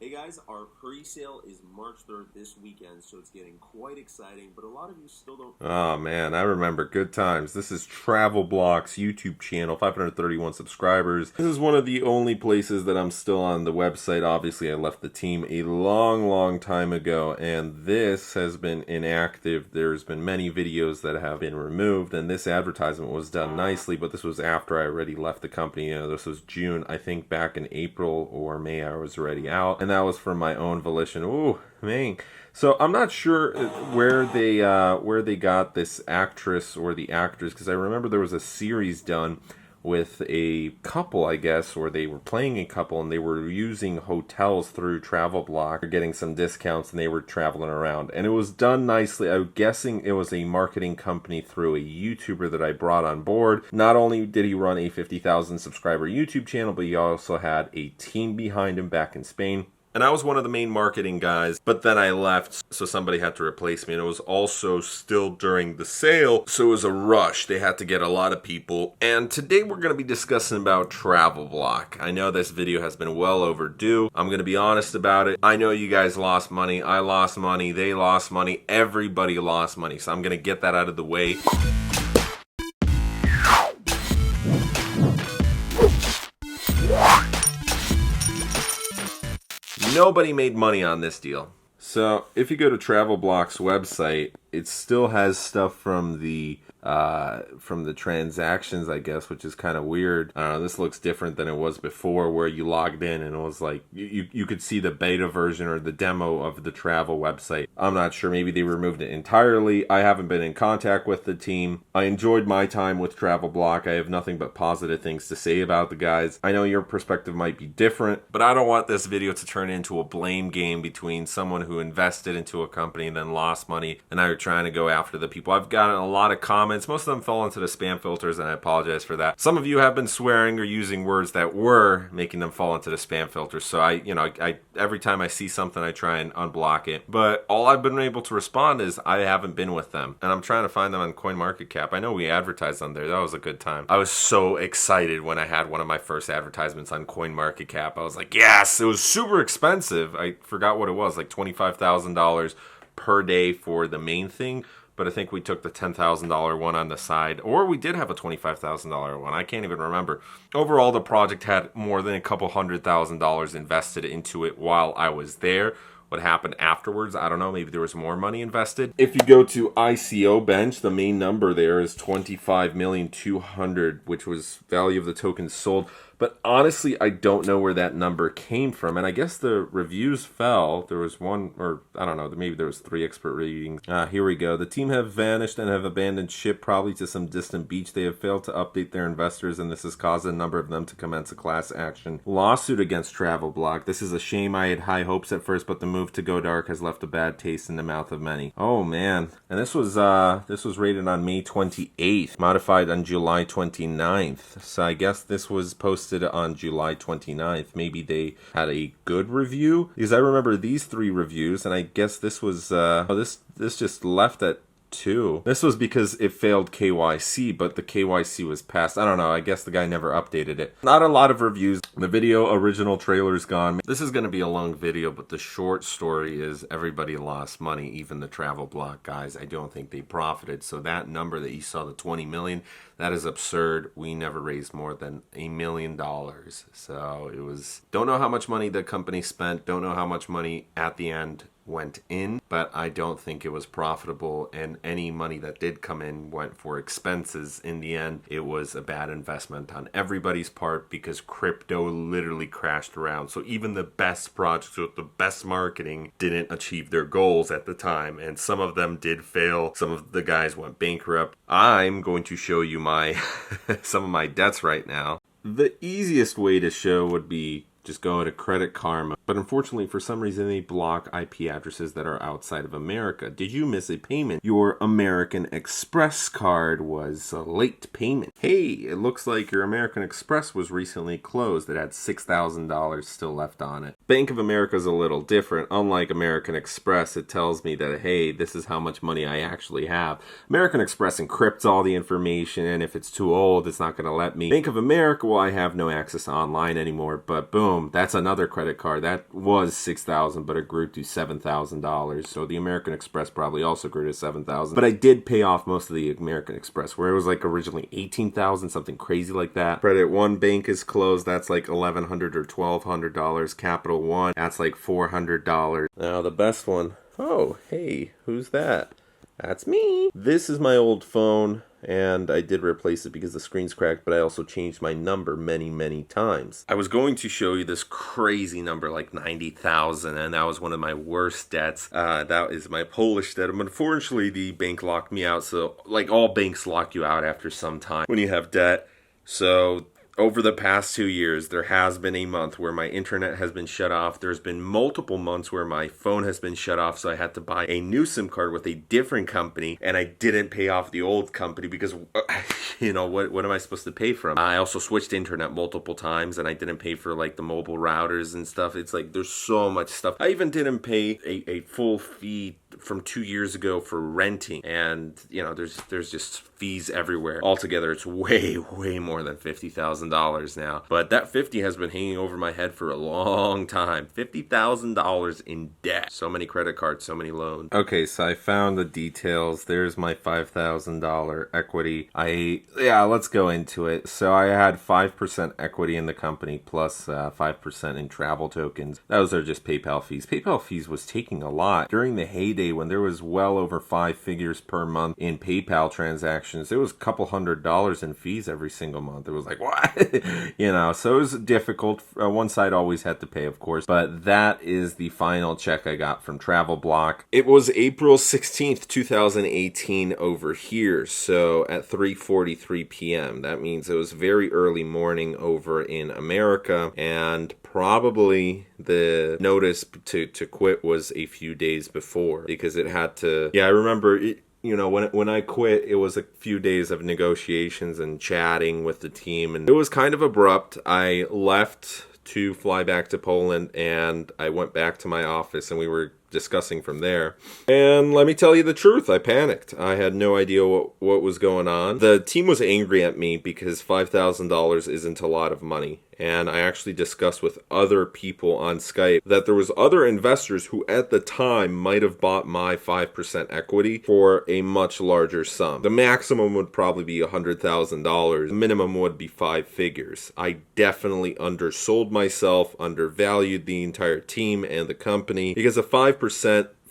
Hey guys, our pre-sale is March 3rd this weekend, so it's getting quite exciting, but a lot of you still don't... Oh man, I remember good times. This is TravelBlock's YouTube channel, 531 subscribers. This is one of the only places that I'm still on the website. Obviously, I left the team a long time ago, and this has been inactive. There's been many videos that have been removed, and this advertisement was done nicely, but this was after I already left the company. This was June. I think back in April or May I was already out, and that was from my own volition. Ooh, man. So I'm not sure where they got this actress or the actors, because I remember there was a series done with a couple, I guess, or they were playing a couple, and they were using hotels through TravelBlock, getting some discounts, and they were traveling around. And it was done nicely. I'm guessing it was a marketing company through a YouTuber that I brought on board. Not only did he run a 50,000 subscriber YouTube channel, but he also had a team behind him back in Spain. And I was one of the main marketing guys, but then I left, so somebody had to replace me. And it was also still during the sale, so it was a rush. They had to get a lot of people. And today we're going to be discussing about TravelBlock. I know this video has been well overdue. I'm going to be honest about it. I know you guys lost money. I lost money. They lost money. Everybody lost money. So I'm going to get that out of the way. Nobody made money on this deal. So if you go to TravelBlock's website, it still has stuff from the transactions, I guess, which is kind of weird. I don't know, this looks different than it was before, where you logged in and it was like you could see the beta version or the demo of the travel website. I'm not sure, maybe they removed it entirely. I haven't been in contact with the team. I enjoyed my time with TravelBlock. I have nothing but positive things to say about the guys. I know your perspective might be different, but I don't want this video to turn into a blame game between someone who invested into a company and then lost money, and I trying to go after the people. I've gotten a lot of comments. Most of them fell into the spam filters, and I apologize for that. Some of you have been swearing or using words that were making them fall into the spam filters. So I every time I see something, I try and unblock it. But all I've been able to respond is I haven't been with them, and I'm trying to find them on CoinMarketCap. I know we advertised on there. That was a good time. I was so excited when I had one of my first advertisements on CoinMarketCap. I was like, yes! It was super expensive. I forgot what it was, like $25,000 per day for the main thing, but I think we took the $10,000 one on the side, or we did have a $25,000 one. I can't even remember. Overall, the project had more than a couple $100,000 invested into it while I was there. What happened afterwards, I don't know. Maybe there was more money invested. If you go to ICO bench, the main number there is 25,200,000, which was value of the tokens sold. But honestly, I don't know where that number came from. And I guess the reviews fell. There was one, or I don't know, maybe there was 3 expert ratings. Here we go. The team have vanished and have abandoned ship, probably to some distant beach. They have failed to update their investors, and this has caused a number of them to commence a class action lawsuit against TravelBlock. This is a shame. I had high hopes at first, but the move to go dark has left a bad taste in the mouth of many. Oh man. And this was rated on May 28th, modified on July 29th. So I guess this was posted on July 29th. Maybe they had a good review, because I remember these 3 reviews, and I guess this was this just left at 2. This was because it failed KYC, but the KYC was passed. I don't know. I guess the guy never updated it. Not a lot of reviews. The video original trailer's gone. This is going to be a long video, but the short story is everybody lost money, even the TravelBlock guys. I don't think they profited. So that number that you saw, the 20 million, that is absurd. We never raised more than $1 million. So it was, don't know how much money the company spent. Don't know how much money at the end went in, but I don't think it was profitable, and any money that did come in went for expenses. In the end, it was a bad investment on everybody's part, because crypto literally crashed around. So even the best projects with the best marketing didn't achieve their goals at the time, and some of them did fail. Some of the guys went bankrupt. I'm going to show you my some of my debts right now. The easiest way to show would be just go to Credit Karma. But unfortunately, for some reason, they block IP addresses that are outside of America. Did you miss a payment? Your American Express card was a late payment. Hey, it looks like your American Express was recently closed. It had $6,000 still left on it. Bank of America is a little different. Unlike American Express, it tells me that, hey, this is how much money I actually have. American Express encrypts all the information, and if it's too old, it's not going to let me. Bank of America, well, I have no access online anymore, but boom, that's another credit card. That was $6,000, but it grew to $7,000. So the American Express probably also grew to $7,000. But I did pay off most of the American Express, where it was like originally $18,000, something crazy like that. Credit One Bank is closed. That's like $1,100 or $1,200. Capital One, that's like $400. Now the best one. Oh, hey, who's that? That's me. This is my old phone, and I did replace it because the screen's cracked, but I also changed my number many times. I was going to show you this crazy number, like 90,000, and that was one of my worst debts. That is my Polish debt. Unfortunately, the bank locked me out, so like all banks lock you out after some time when you have debt. So over the past 2 years, there has been a month where my internet has been shut off. There's been multiple months where my phone has been shut off, so I had to buy a new SIM card with a different company, and I didn't pay off the old company because, what am I supposed to pay from? I also switched internet multiple times, and I didn't pay for, like, the mobile routers and stuff. It's like, there's so much stuff. I even didn't pay a full fee from 2 years ago for renting, and, there's just fees everywhere. Altogether, it's way more than $50,000 now. But that 50 has been hanging over my head for a long time. $50,000 in debt. So many credit cards, so many loans. Okay, so I found the details. There's my $5,000 equity. Let's go into it. So I had 5% equity in the company plus 5% in travel tokens. Those are just PayPal fees. PayPal fees was taking a lot. During the heyday when there was well over 5 figures per month in PayPal transactions, there was a couple $100 in fees every single month. It was like, what? So it was difficult. One side always had to pay, of course, but that is the final check I got from TravelBlock. It was April 16th, 2018 over here, so at 3:43 p.m. That means it was very early morning over in America, and probably the notice to quit was a few days before, because it had to, I remember it. When I quit, it was a few days of negotiations and chatting with the team, and it was kind of abrupt. I left to fly back to Poland, and I went back to my office, and we were discussing from there. And let me tell you the truth, I panicked. I had no idea what was going on. The team was angry at me because $5,000 isn't a lot of money. And I actually discussed with other people on Skype that there was other investors who at the time might have bought my 5% equity for a much larger sum. The maximum would probably be $100,000. The minimum would be 5 figures. I definitely undersold myself, undervalued the entire team and the company, because a 5%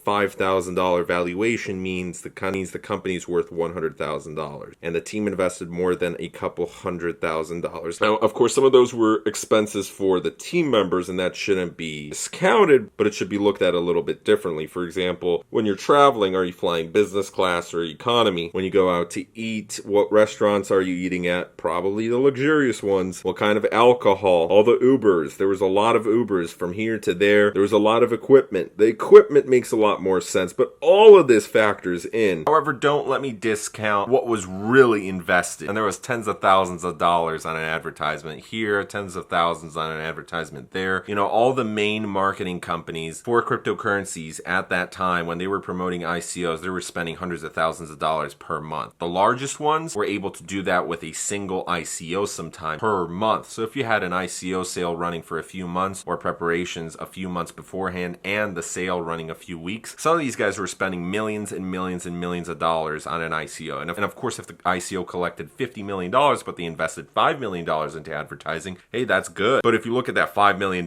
$5,000 valuation means the company's worth $100,000, and the team invested more than a couple $100,000. Now, of course, some of those were expenses for the team members, and that shouldn't be discounted, but it should be looked at a little bit differently. For example, when you're traveling, are you flying business class or economy? When you go out to eat, what restaurants are you eating at? Probably the luxurious ones. What kind of alcohol? All the Ubers. There was a lot of Ubers from here to there. There was a lot of equipment. The equipment makes a lot more sense, but all of this factors in. However, don't let me discount what was really invested. And there was tens of thousands of dollars on an advertisement here, tens of thousands on an advertisement there. All the main marketing companies for cryptocurrencies at that time, when they were promoting ICOs, they were spending hundreds of thousands of dollars per month. The largest ones were able to do that with a single ICO sometime per month. So if you had an ICO sale running for a few months, or preparations a few months beforehand, and the sale running a few weeks, some of these guys were spending millions and millions and millions of dollars on an ICO. And of course, if the ICO collected $50 million, but they invested $5 million into advertising, hey, that's good. But if you look at that $5 million,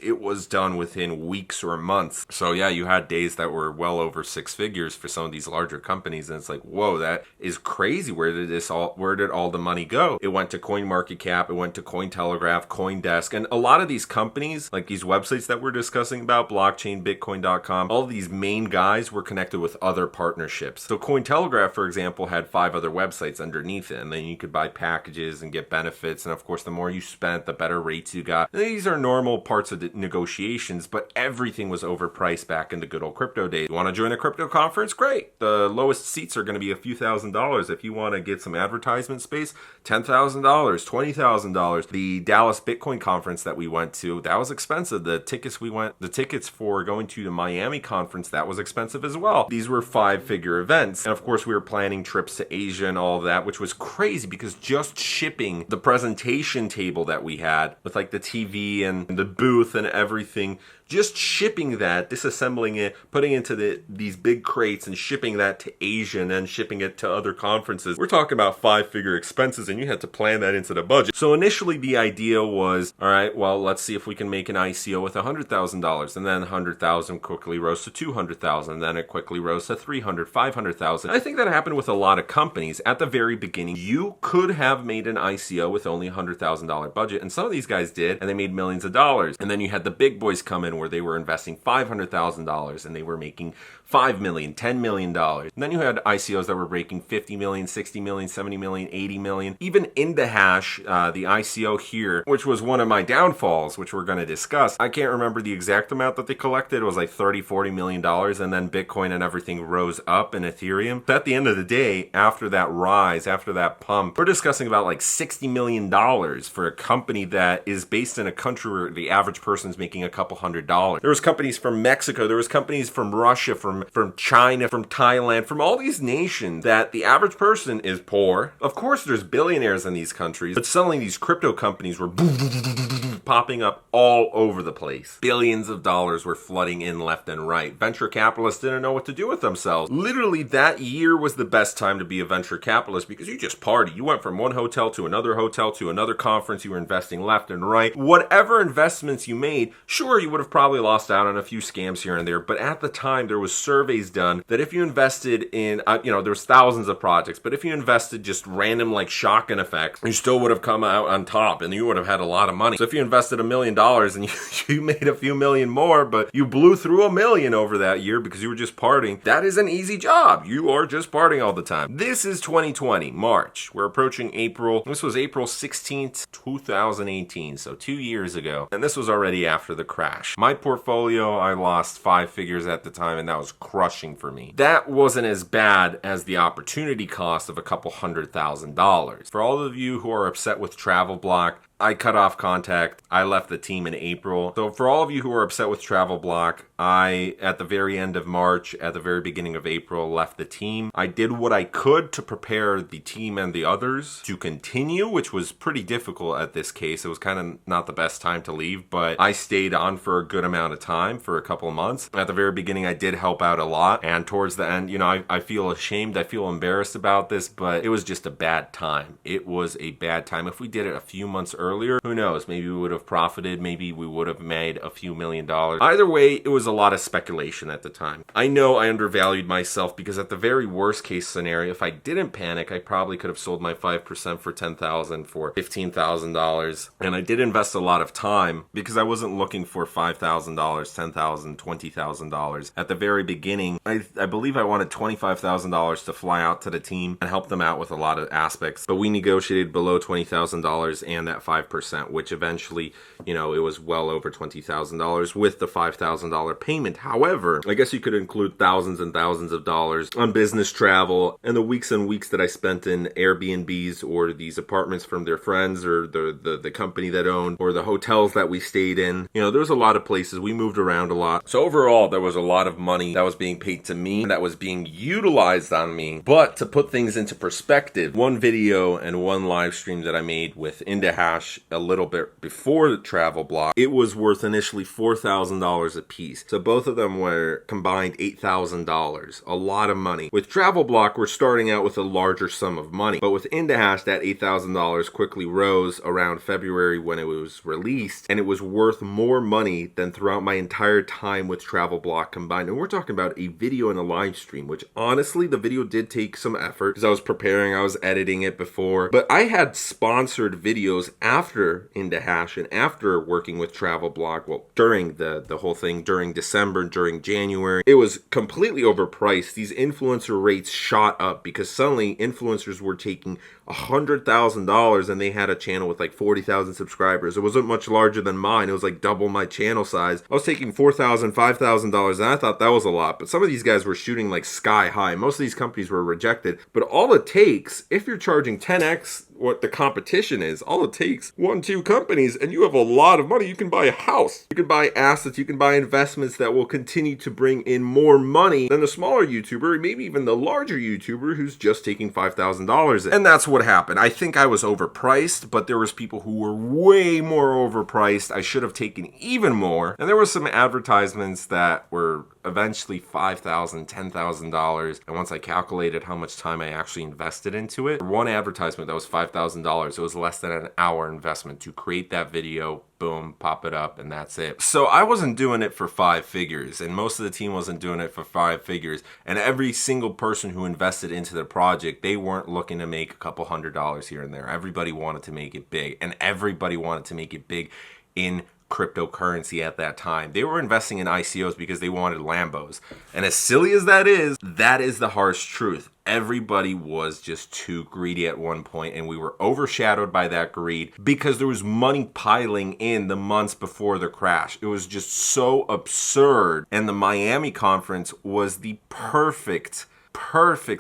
it was done within weeks or months. So yeah, you had days that were well over 6 figures for some of these larger companies. And it's like, whoa, that is crazy. Where did all the money go? It went to CoinMarketCap, it went to Cointelegraph, CoinDesk, and a lot of these companies, like these websites that we're discussing about, blockchain, bitcoin.com, all of these main guys were connected with other partnerships. So Cointelegraph, for example, had 5 other websites underneath it, and then you could buy packages and get benefits, and of course the more you spent, the better rates you got. And these are normal parts of the negotiations, but everything was overpriced back in the good old crypto days. You want to join a crypto conference? Great. The lowest seats are going to be a few $1,000s. If you want to get some advertisement space, $10,000, $20,000. The Dallas Bitcoin conference that we went to, that was expensive. The tickets for going to the Miami conference, that was expensive as well. These were 5-figure events. And of course, we were planning trips to Asia and all of that, which was crazy because just shipping the presentation table that we had with like the TV and the booth and everything, just shipping that, disassembling it, putting it into these big crates and shipping that to Asia and then shipping it to other conferences. We're talking about 5-figure expenses, and you had to plan that into the budget. So initially the idea was, all right, well, let's see if we can make an ICO with $100,000. And then 100,000 quickly rose to 200,000. Then it quickly rose to 300, 500,000. I think that happened with a lot of companies. At the very beginning, you could have made an ICO with only $100,000 budget. And some of these guys did, and they made millions of dollars. And then you had the big boys come in where they were investing $500,000 and they were making $5 million, $10 million. And then you had ICOs that were breaking $50 million, $60 million, $70 million, $80 million. Even Indahash, the ICO here, which was one of my downfalls, which we're going to discuss. I can't remember the exact amount that they collected. It was like $30, $40 million. And then Bitcoin and everything rose up in Ethereum. But at the end of the day, after that rise, after that pump, we're discussing about like $60 million for a company that is based in a country where the average person is making a couple $100. There was companies from Mexico, there was companies from Russia, from China, from Thailand, from all these nations that the average person is poor. Of course, there's billionaires in these countries, but suddenly these crypto companies were popping up all over the place. Billions of dollars were flooding in left and right. Venture capitalists didn't know what to do with themselves. Literally, that year was the best time to be a venture capitalist because you just party. You went from one hotel to another conference. You were investing left and right. Whatever investments you made, sure, you would have probably lost out on a few scams here and there, but at the time there was surveys done that if you invested in, there's thousands of projects, but if you invested just random like shotgun effects, you still would have come out on top and you would have had a lot of money. So if you invested $1 million and you made a few million more, but you blew through $1 million over that year because you were just partying, that is an easy job. You are just partying all the time. This is 2020, March. We're approaching April. This was April 16th, 2018, so 2 years ago. And this was already after the crash. My portfolio, I lost 5 figures at the time, and that was crushing for me. That wasn't as bad as the opportunity cost of a couple $100,000. For all of you who are upset with TravelBlock, I cut off contact. I left the team in April. So for all of you who are upset with TravelBlock, I, at the very end of March, at the very beginning of April, left the team. I did what I could to prepare the team and the others to continue, which was pretty difficult at this case. It was kind of not the best time to leave, but I stayed on for a good amount of time, for a couple of months. At the very beginning, I did help out a lot. And towards the end, I feel ashamed. I feel embarrassed about this, but it was just a bad time. It was a bad time. If we did it a few months earlier, who knows? Maybe we would have profited. Maybe we would have made a few $1 million. Either way, it was a lot of speculation at the time. I know I undervalued myself because at the very worst case scenario, if I didn't panic, I probably could have sold my 5% for $10,000, for $15,000. And I did invest a lot of time because I wasn't looking for $5,000, $10,000, $20,000. At the very beginning, I believe I wanted $25,000 to fly out to the team and help them out with a lot of aspects. But we negotiated below $20,000 and that 5%, which eventually, it was well over $20,000 with the $5,000 payment. However, I guess you could include thousands and thousands of dollars on business travel and the weeks and weeks that I spent in Airbnbs or these apartments from their friends or the company that owned or the hotels that we stayed in. There was a lot of places. We moved around a lot. So overall, there was a lot of money that was being paid to me, that was being utilized on me. But to put things into perspective, one video and one live stream that I made with Indahash a little bit before the TravelBlock, it was worth initially $4,000 a piece. So both of them were combined $8,000, a lot of money. With TravelBlock, we're starting out with a larger sum of money. But with Indahash, that $8,000 quickly rose around February when it was released, and it was worth more money than throughout my entire time with TravelBlock combined. And we're talking about a video and a live stream, which honestly, the video did take some effort because I was preparing, I was editing it before. But I had sponsored videos after Into Hash and after working with TravelBlock, well, during the whole thing, during December, during January, it was completely overpriced. These influencer rates shot up because suddenly influencers were taking $100,000 and they had a channel with like 40,000 subscribers. It wasn't much larger than mine. It was like double my channel size. I was taking $4,000, $5,000 and I thought that was a lot, but some of these guys were shooting like sky high. Most of these companies were rejected, but all it takes, if you're charging 10x what the competition is, all it takes 1-2 companies and you have a lot of money. You can buy a house, you can buy assets, you can buy investments that will continue to bring in more money than a smaller YouTuber, maybe even the larger YouTuber who's just taking $5,000. And that's what happened. I think I was overpriced, but there was people who were way more overpriced. I should have taken even more. And there were some advertisements that were eventually $5,000, $10,000. And once I calculated how much time I actually invested into it, one advertisement that was $5,000, it was less than an hour investment to create that video, boom, pop it up, and that's it. So I wasn't doing it for 5 figures, and most of the team wasn't doing it for 5 figures. And every single person who invested into the project, they weren't looking to make a couple $100s here and there. Everybody wanted to make it big, and everybody wanted to make it big in cryptocurrency at that time. They were investing in ICOs because they wanted Lambos. And as silly as that is the harsh truth. Everybody was just too greedy at one point, and we were overshadowed by that greed because there was money piling in the months before the crash. It was just so absurd. And the Miami conference was the perfect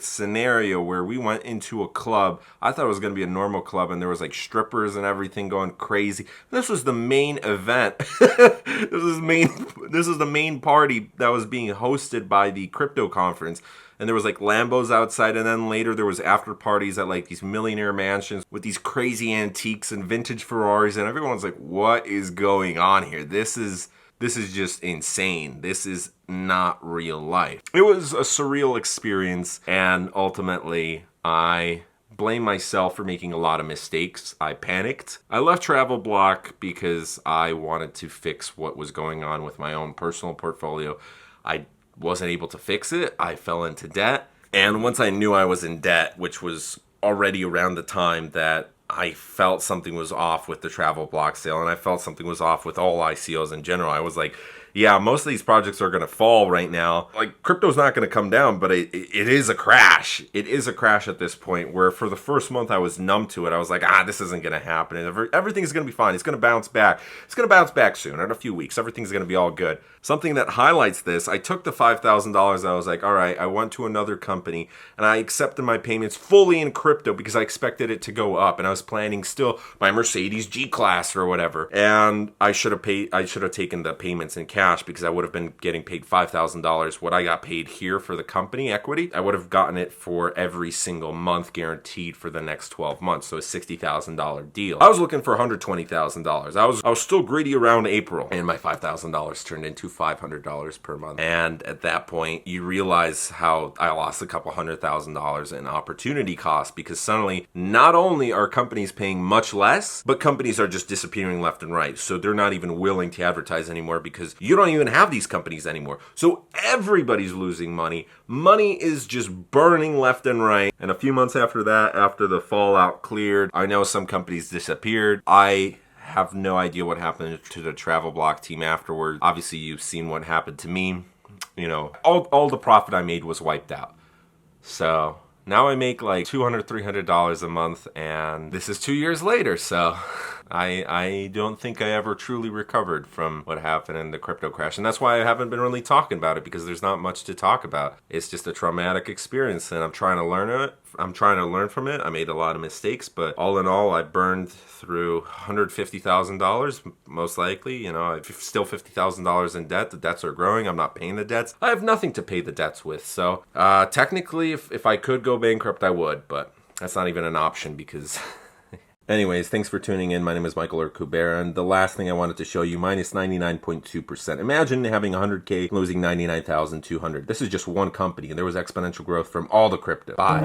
scenario where we went into a club. I thought it was going to be a normal club and there was like strippers and everything going crazy. This was the main event. This is the main party that was being hosted by the crypto conference. And there was like Lambos outside, and then later there was after parties at like these millionaire mansions with these crazy antiques and vintage Ferraris, and everyone's like, what is going on here? This is just insane. This is not real life. It was a surreal experience, and ultimately I blame myself for making a lot of mistakes. I panicked. I left TravelBlock because I wanted to fix what was going on with my own personal portfolio. I wasn't able to fix it. I fell into debt. And once I knew I was in debt, which was already around the time that I felt something was off with the TravelBlock sale, and I felt something was off with all ICOs in general, I was like, yeah, most of these projects are going to fall right now. Like, crypto's not going to come down, but it is a crash. It is a crash at this point where for the first month I was numb to it. I was like, this isn't going to happen. Everything's going to be fine. It's going to bounce back. It's going to bounce back soon. In a few weeks, everything's going to be all good. Something that highlights this, I took the $5,000. I was like, all right, I went to another company and I accepted my payments fully in crypto because I expected it to go up. And I was planning still my Mercedes G-Class or whatever. And I should have taken the payments in cash because I would have been getting paid $5,000. What I got paid here for the company equity, I would have gotten it for every single month guaranteed for the next 12 months. So a $60,000 deal. I was looking for $120,000. I was still greedy around April, and my $5,000 turned into $500 per month. And at that point, you realize how I lost a couple $100,000 in opportunity cost because suddenly not only are companies paying much less, but companies are just disappearing left and right. So they're not even willing to advertise anymore because you don't even have these companies anymore. So everybody's losing money. Money is just burning left and right. And a few months after that, after the fallout cleared, I know some companies disappeared. I have no idea what happened to the TravelBlock team afterwards. Obviously, you've seen what happened to me. You know, all the profit I made was wiped out. So now I make like $200, $300 a month, and this is 2 years later. So I don't think I ever truly recovered from what happened in the crypto crash. And that's why I haven't been really talking about it, because there's not much to talk about. It's just a traumatic experience, and I'm trying to learn it. I'm trying to learn from it. I made a lot of mistakes, but all in all, I burned through $150,000, most likely. You know, I'm still $50,000 in debt. The debts are growing. I'm not paying the debts. I have nothing to pay the debts with. So technically, if I could go bankrupt, I would, but that's not even an option because... Anyways, thanks for tuning in. My name is Michael or Kubera, and the last thing I wanted to show you, minus 99.2%. Imagine having 100K, losing 99,200. This is just one company, and there was exponential growth from all the crypto. Bye.